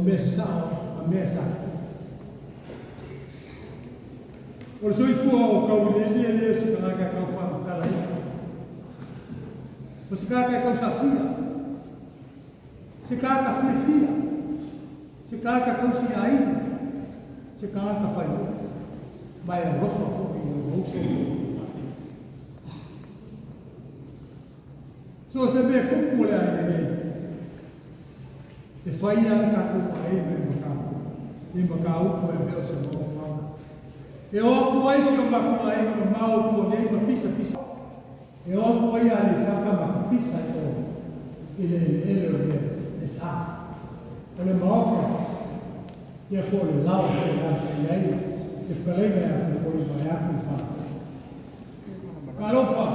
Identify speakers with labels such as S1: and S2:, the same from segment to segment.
S1: mesa a mesa. O soi fua o kauliili o se kaka kau whakatala i. O se kaka kau sawhia. Se kaka whiwhia. Se kaka kau si aina. Se kaka whaia. Mai a rofa fo i o hausa o so se me kupu le ai nei. E whaia ana kako ai me makau. I makau ko e meo se mo whanga. E o aku ai si o makau ai me mau ko nei ma pisa pisa. E o aku ai ale kaka ma pisa e o. Ele o e sa. O le maoka. Ia ko le lau ko le lau i ai. E whalenga e atu ko i mai aku i whanga. Kalofa.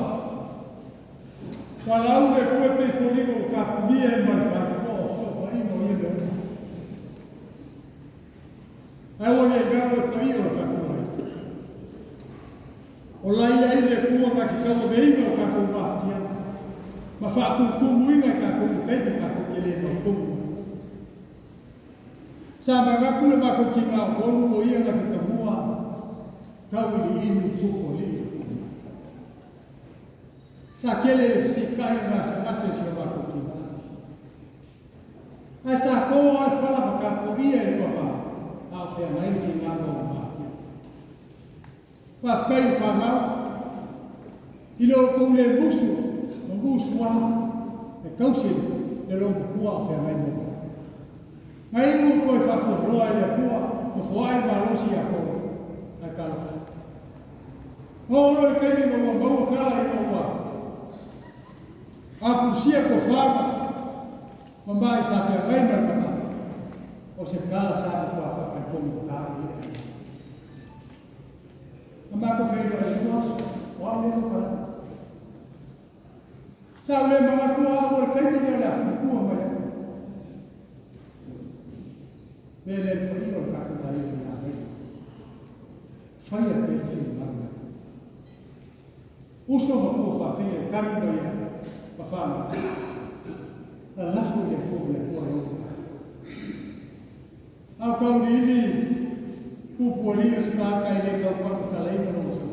S1: Walau le kue pe foligo ka pia e mai whaka ko so pa ino i le. Ai o le garo e pa ino ka kua. O lai ai le kua ka ki kawa veino ka kua mafkia. Ma whaku kumu inga ka kua pepe ka kua ke le no kumu. Sa magaku le mako ki ngā konu o ia na ki kamua. TAUILIILI PUPUALI'I. Sa kele le fisikai na sa nase si o mako ki ngā. Ai sa ko al whala makapo ia e kua a whea mai ki ngā mo mafkia. Whafkai whamau. Ilo kou le musu, o musu wa, e kausi le rongo kua a whea mai mo. Ngai u koe whakoroa e le kua, o whaai malosi a kou, a kalafu. Ngōro le keimi mo maua kala i ngō wā. A pusia ko whama, ma mai sa whea mai marmana, o se kala sa kua whakai kongu kāri e. A mako whenua e kuaso, o au leo kala. Sa ule mga kua a le keimi leo le a whikua mai. Mele po ino kakata i ngā rei. Whaia pēti marana. Uso ma kua whawhia, kami no ia, ma whama. Na lafu i kua le kua roka. Au kauriili, pupuali'I o se kākai le kau whakakaleinga no masu.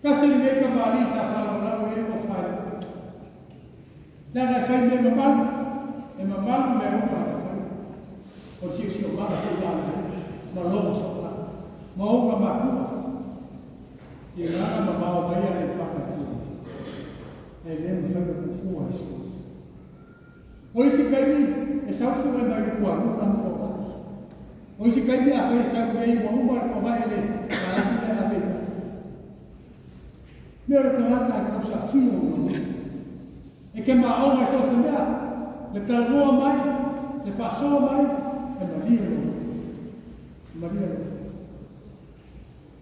S1: Kasi ni meka maali sa whanau e kua whaia. Nā ngai whai me mamalu, e mamalu me uma. O si o mara ko lana ma lomo sopa ma o ma ku e nana ma ma o mai ale pa ku e le mo fa ko ku aso o si kai e sa fu na mai ku anu na ko o si kai a fa sa ku ei mo ma ko mai le ma ni na ve me o ka ka ko sa fi o e ke ma o ma so se mea le kalmo mai le fa so mai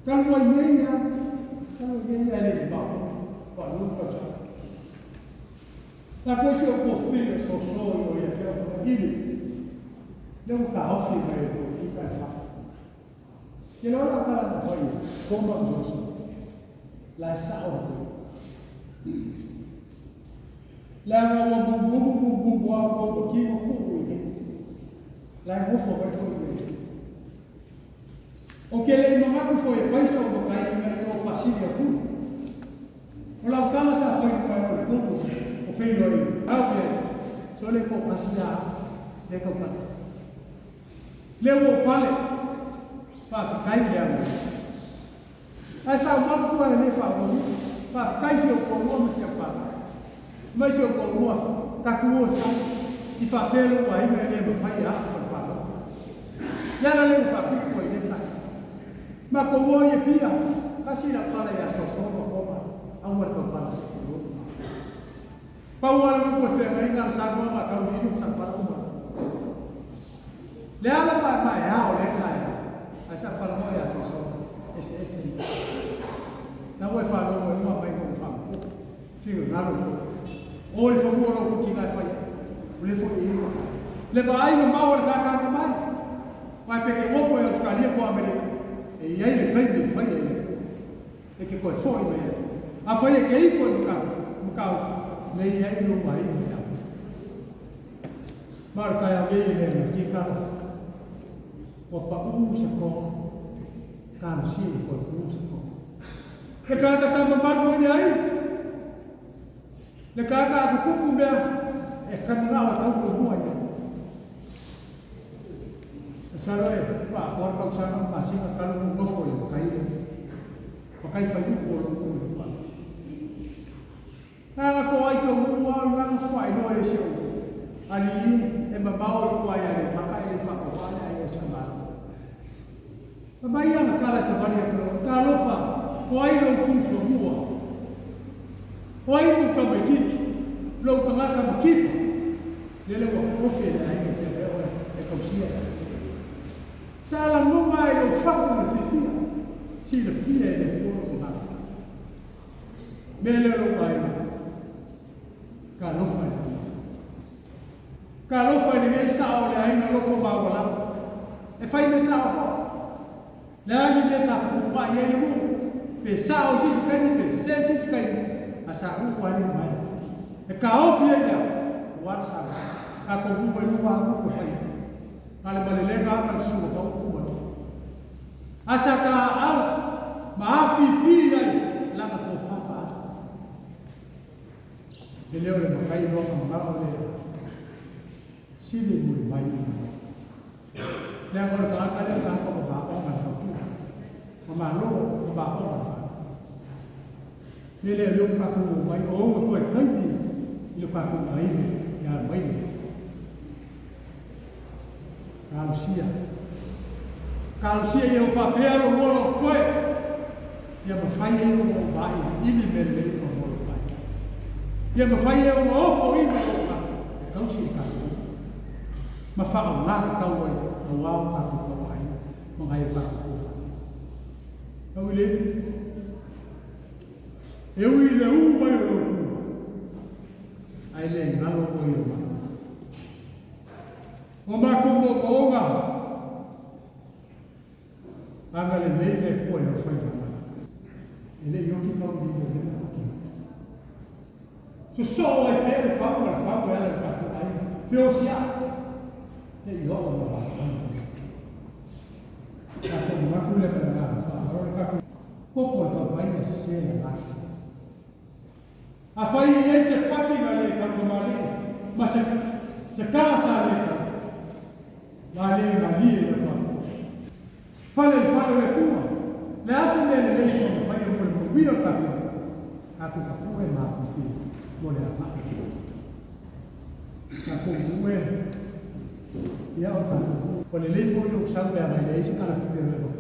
S1: Maria. Kalau ini ada di bawah, baru kerja. Tapi si okofil sosok yang kita ini, dia tahu sih mereka kita faham. Kalau orang kalau faham, komang sosok, lah sahur. Lah orang bubu ini. Lai mo fo vai ko ni. O que le mama ko foi fai so ko kai na o fasilia ku. O la kala sa foi ko ko o fei no. Au ke so le ko pasia de ko pa. Le wo pale fa kai le amo. Asa ma ko le fa ko ni. Fa kai si o ko mo se pa. Mai si o ko mo ka ku o fa. I fa pelo ai me le mo fai a. Yala le fa pico e deta. Ma ko wo ye pia, kasi la pala ya so so ko ma, au ma ko pala se ko. Pa wa le ko fe mai ngal sa ko ma ka ni sa pa ko ma. Le ala pa ma ya o le ka ya. Asa pala mo ya so so. Ese. Na wo fa lo mo mai ko fa. Ti na lo. O le fa mo ro ki na fa. Le fo i. Le ba ai ma o ka mai. Vai perché o foi Australia com a América. E aí ele vem de foi ele. É que foi ele. A foi que aí foi no carro. Le aí no vai. Marca ya gei le ki ka o pa sa ko ka si ko sa ko le ka sa ma ma ni ai le ka ku ku me e ka nga wa ka ku mo ai sa ro e pa por ka sa ma si ka lu mo fo le kai fa ni ko lu pa na ko ai ko mo na fa ai no e si ali e babao ko ai ale maka ele fa ko ai e sa ma Mabaya na kala sa bani ko kalofa ko ai no ku fo mo ko ai no ka me lo ka ma ka ki le le ko fe le ai ke le o e ko si sala mo mai lo fa ko le fia si le fia e le ko ma me le lo mai kalofa ni me sa o le ai no lo ko ma wala e fai me sa o Lagi dia sapu pak ye ni pesau si sekali pesa si sekali asaku wali mai e ka ofia dia whatsapp ka ko bu lu wa ko fai kale bale le ga mal su ko ku asaka au maafi fi ai la ko fa fa de leo le mai no ma le si le mu mai le ko ka le ka ko ba ko ma mà lô bà không phải nên là lúc các cụ mấy ốm mà tuổi thấy gì lúc các cụ ấy nhà mấy calcia eu favelo molo coi e mà phải eu một bài ini men lấy một molo bài e mà phải eu một phổ in một bài không chỉ cả mà phải ông lang câu rồi ông lao các cụ câu ấy một ngày các cụ TAUILIILI EUSENIO mai o loku ai le ngalo ko i o ma ko mo onga anga le le ko e fai ma ele yo ki ko di le so e pe fa ele ka ko ai fiosia e yo o ma ka ko ma ku le na Popo to vai na se na nasa. A fai ese pati ngale ka mali, mas se casa le ka. Vale mali le fa. Fale le kuma. Le ase le ko fai ko wino ka. Aku ka ko e ma fi. Mole ma. Ka ko muwe. Ya o ka. Ko le fo yo sa ba le ese ka la ko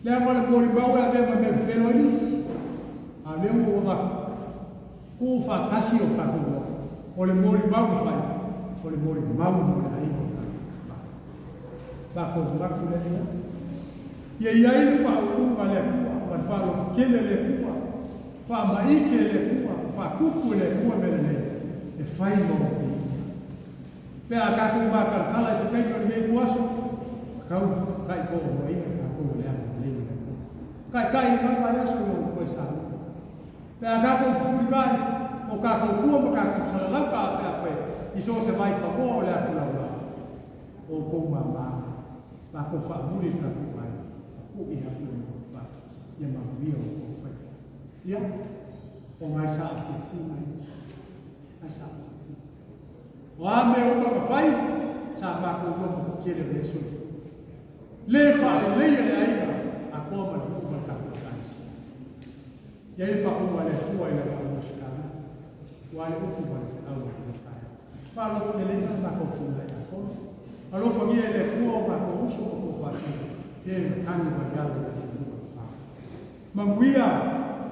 S1: le amale mori bawe ave ma me peloris ave mo wa ku fa kasi o ka ko o le mori bawe fai o le mori bawe mo le ai ba ko ba ku le ye ia ile fa u ma le ma fa lo ke le ku fa ma I ke le ku fa ku le ku me le e fai mo pe a ka ku ba ka kala se pe ko me ku aso ka kai ko o ai ka ko le kai ni ka ya su ko sa pe ka ko fukai o ka ko ku o ka ko sa la ka pe I so se vai pa ko le ku la o ko ma ba ko fa muri ka ku mai ku I ha ku ba ya ma vi o ko fa ya o mai sa fi mai asa wa me o ka fai sa ba ko ko ke le su le fa le ya ai a ko ma e aí fala o ale o ele vai buscar o ale o que vai ficar o que vai fala o ele não vai concluir a coisa alô família ele o vai com o seu o vai ele tá no bagulho mamuia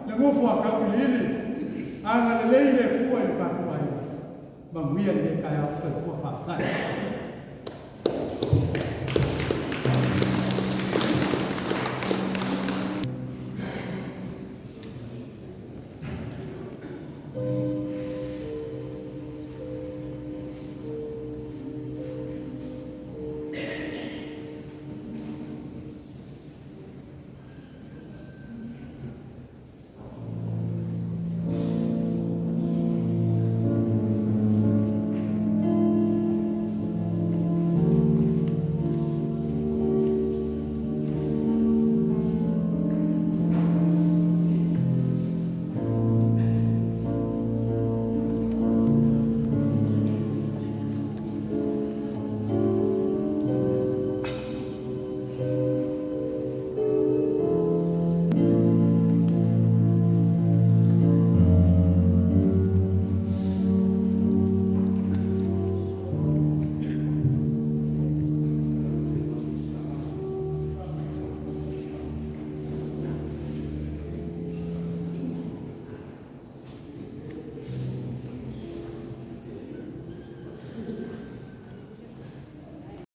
S1: le mo fo ka TAUILIILI anga le le o ele vai com aí mamuia ele cai ao seu fo fa